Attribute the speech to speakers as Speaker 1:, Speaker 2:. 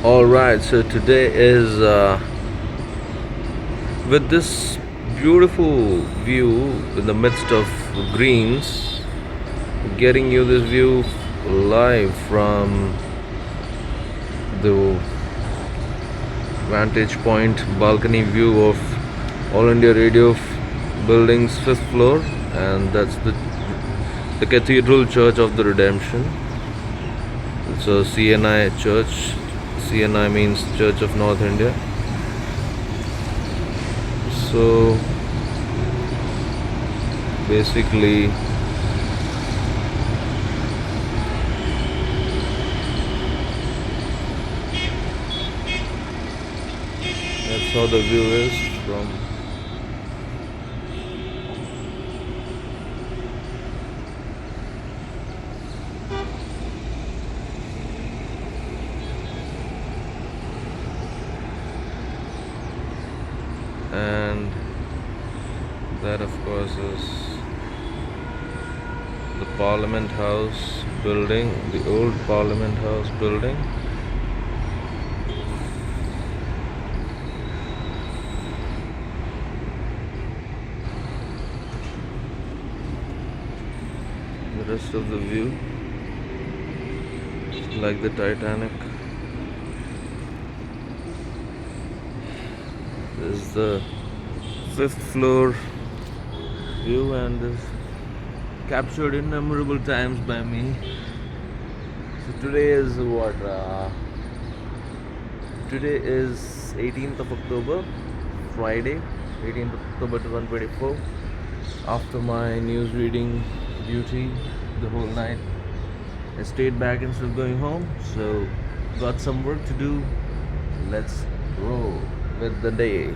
Speaker 1: All right, so today is with this beautiful view in the midst of greens, getting you this view live from the vantage point balcony view of All India Radio building's fifth floor, and that's the Cathedral Church of the Redemption. It's a CNI church. CNI means Church of North India. So basically, that's how the view is from. And that, of course, is the Parliament House building, the old Parliament House building. The rest of the view, like the Titanic. This is the fifth floor view, and is captured innumerable times by me. So today is what? Today is 18th of October, Friday, 18th of October 2024. After my news reading duty the whole night, I stayed back instead of going home. So got some work to do. Let's roll with the day.